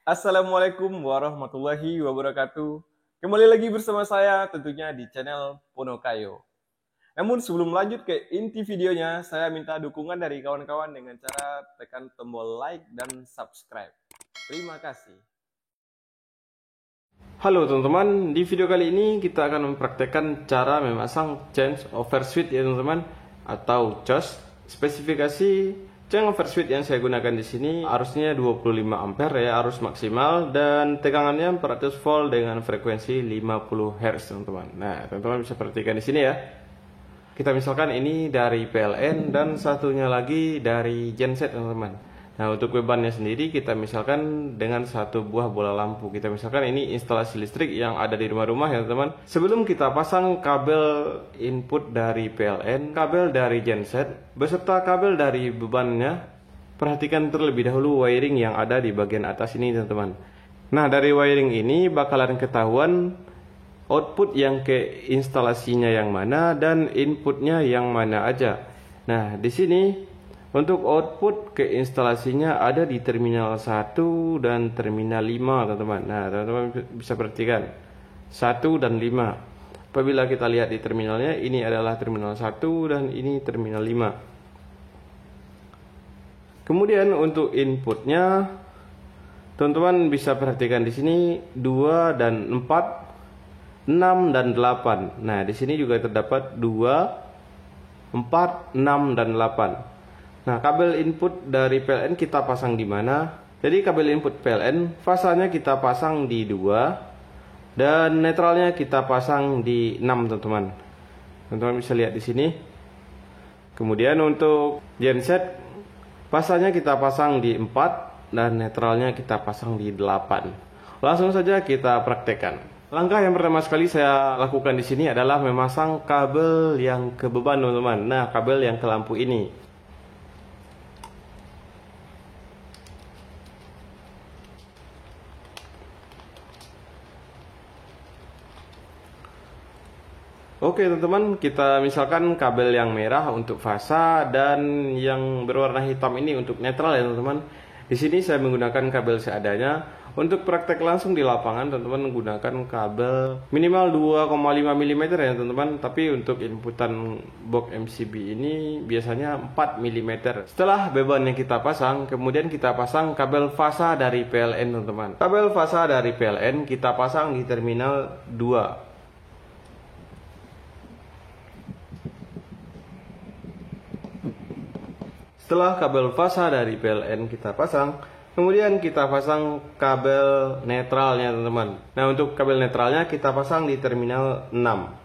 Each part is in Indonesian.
Assalamualaikum warahmatullahi wabarakatuh. Kembali lagi bersama saya tentunya di channel Ponokayo. Namun sebelum lanjut ke inti videonya, saya minta dukungan dari kawan-kawan dengan cara tekan tombol like dan subscribe. Terima kasih. Halo teman-teman, di video kali ini kita akan mempraktekkan cara memasang change over switch ya teman-teman, atau COS. Spesifikasi change over switch yang saya gunakan di sini arusnya 25 ampere ya, arus maksimal, dan tegangannya 400 volt dengan frekuensi 50 Hz teman-teman. Nah, teman-teman bisa perhatikan di sini ya. Kita misalkan ini dari PLN dan satunya lagi dari genset teman-teman. Nah, untuk bebannya sendiri kita misalkan dengan satu buah bola lampu. Kita misalkan ini instalasi listrik yang ada di rumah-rumah ya teman-teman. Sebelum kita pasang kabel input dari PLN, kabel dari genset beserta kabel dari bebannya, perhatikan terlebih dahulu wiring yang ada di bagian atas ini teman-teman. Nah, dari wiring ini bakalan ketahuan output yang ke instalasinya yang mana dan inputnya yang mana aja. Nah, di sini untuk output ke instalasinya ada di terminal 1 dan terminal 5 teman-teman. Nah, teman-teman bisa perhatikan 1 dan 5. Apabila kita lihat di terminalnya, ini adalah terminal 1 dan ini terminal 5. Kemudian untuk inputnya, teman-teman bisa perhatikan di sini 2 dan 4, 6 dan 8. Nah, di sini juga terdapat 2, 4, 6 dan 8. Nah, kabel input dari PLN kita pasang di mana? Jadi kabel input PLN fasanya kita pasang di 2 dan netralnya kita pasang di 6, teman-teman. Teman-teman bisa lihat di sini. Kemudian untuk genset fasanya kita pasang di 4 dan netralnya kita pasang di 8. Langsung saja kita praktekkan. Langkah yang pertama sekali saya lakukan di sini adalah memasang kabel yang ke beban, teman-teman. Nah, kabel yang ke lampu ini. Oke teman-teman, kita misalkan kabel yang merah untuk fasa dan yang berwarna hitam ini untuk netral ya teman-teman. Di sini saya menggunakan kabel seadanya. Untuk praktek langsung di lapangan teman-teman menggunakan kabel minimal 2,5 mm ya teman-teman. Tapi untuk inputan box MCB ini biasanya 4 mm. Setelah beban yang kita pasang, kemudian kita pasang kabel fasa dari PLN teman-teman. Kabel fasa dari PLN kita pasang di terminal 2. Setelah kabel fasa dari PLN kita pasang, kemudian kita pasang kabel netralnya teman-teman. Nah, untuk kabel netralnya kita pasang di terminal 6.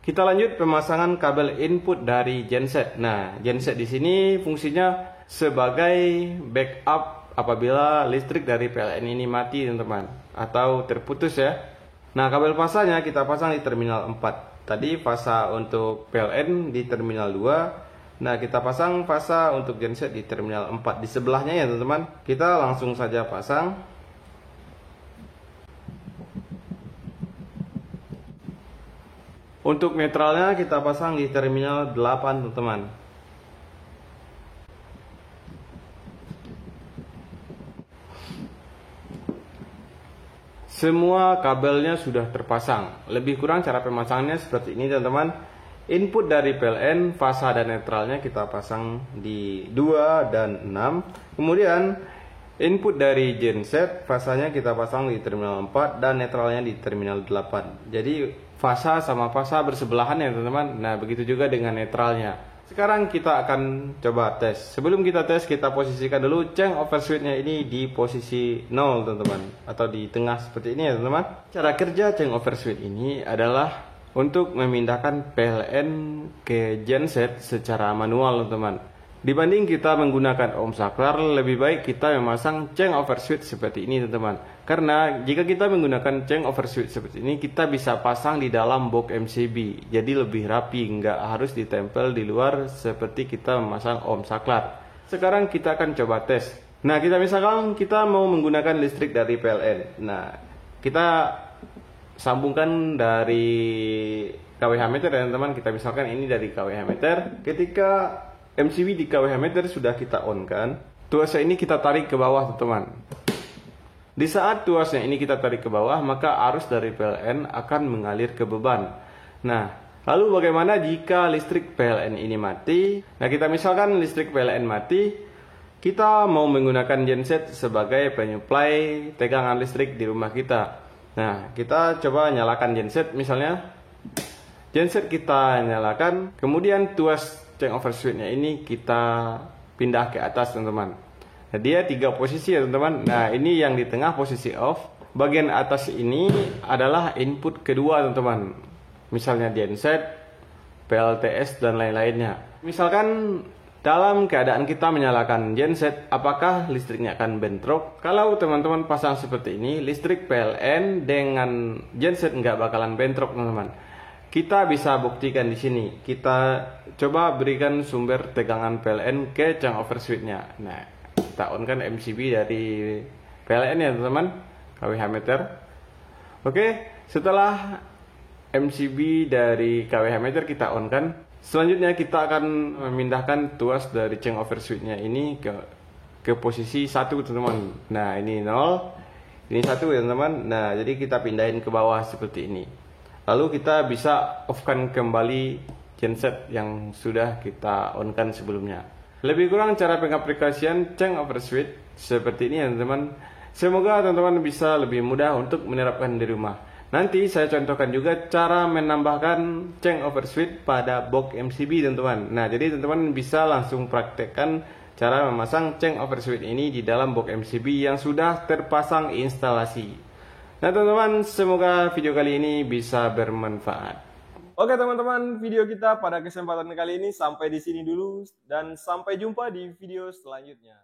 Kita lanjut pemasangan kabel input dari genset. Nah, genset di sini fungsinya sebagai backup apabila listrik dari PLN ini mati teman-teman atau terputus ya. Nah, kabel fasanya kita pasang di terminal 4. Tadi fasa untuk PLN di terminal 2. Nah, kita pasang fasa untuk genset di terminal 4 di sebelahnya ya teman-teman. Kita langsung saja pasang. Untuk netralnya kita pasang di terminal 8 teman-teman. Semua kabelnya sudah terpasang. Lebih kurang cara pemasangannya seperti ini teman-teman. Input dari PLN, fasa dan netralnya kita pasang di 2 dan 6. Kemudian input dari genset, fasanya kita pasang di terminal 4 dan netralnya di terminal 8. Jadi fasa sama fasa bersebelahan ya teman-teman. Nah, begitu juga dengan netralnya. Sekarang kita akan coba tes. Sebelum kita tes, kita posisikan dulu change over switch-nya ini di posisi 0 teman-teman, atau di tengah seperti ini ya teman-teman. Cara kerja change over switch ini adalah untuk memindahkan PLN ke genset secara manual teman-teman. Dibanding kita menggunakan ohm saklar, lebih baik kita memasang change over switch seperti ini teman-teman. Karena jika kita menggunakan change over switch seperti ini, kita bisa pasang di dalam box MCB. Jadi lebih rapi, nggak harus ditempel di luar seperti kita memasang ohm saklar. Sekarang kita akan coba tes. Nah, kita misalkan kita mau menggunakan listrik dari PLN. Nah, kita sambungkan dari KWH meter ya teman-teman. Kita misalkan ini dari KWH meter. Ketika MCB di KWH meter sudah kita on kan. Tuasnya ini kita tarik ke bawah teman-teman. Di saat tuasnya ini kita tarik ke bawah, maka arus dari PLN akan mengalir ke beban. Nah, lalu bagaimana jika listrik PLN ini mati? Nah, kita misalkan listrik PLN mati, kita mau menggunakan genset sebagai penyuplai tegangan listrik di rumah kita. Nah, kita coba nyalakan genset misalnya. Genset kita nyalakan, kemudian tuas changeover switch-nya ini kita pindah ke atas teman-teman. Nah, dia 3 posisi ya teman-teman. Nah, ini yang di tengah posisi off. Bagian atas ini adalah input kedua teman-teman. Misalnya genset, PLTS dan lain-lainnya. Misalkan dalam keadaan kita menyalakan genset, apakah listriknya akan bentrok? Kalau teman-teman pasang seperti ini, listrik PLN dengan genset nggak bakalan bentrok teman-teman. Kita bisa buktikan di sini. Kita coba berikan sumber tegangan PLN ke changeover switch-nya. Nah, kita on kan MCB dari PLN ya teman-teman, KWH meter. Oke, setelah MCB dari KWH meter kita on kan, selanjutnya kita akan memindahkan tuas dari changeover switch-nya ini ke posisi 1 teman-teman. Nah, ini 0, ini 1 ya teman-teman. Nah, jadi kita pindahin ke bawah seperti ini. Lalu kita bisa off-kan kembali genset yang sudah kita on-kan sebelumnya. Lebih kurang cara pengaplikasian changeover switch seperti ini ya teman-teman. Semoga teman-teman bisa lebih mudah untuk menerapkan di rumah. Nanti saya contohkan juga cara menambahkan changeover switch pada box MCB teman-teman. Nah, jadi teman-teman bisa langsung praktekkan cara memasang changeover switch ini di dalam box MCB yang sudah terpasang instalasi. Nah teman-teman, semoga video kali ini bisa bermanfaat. Oke teman-teman, video kita pada kesempatan kali ini sampai di sini dulu dan sampai jumpa di video selanjutnya.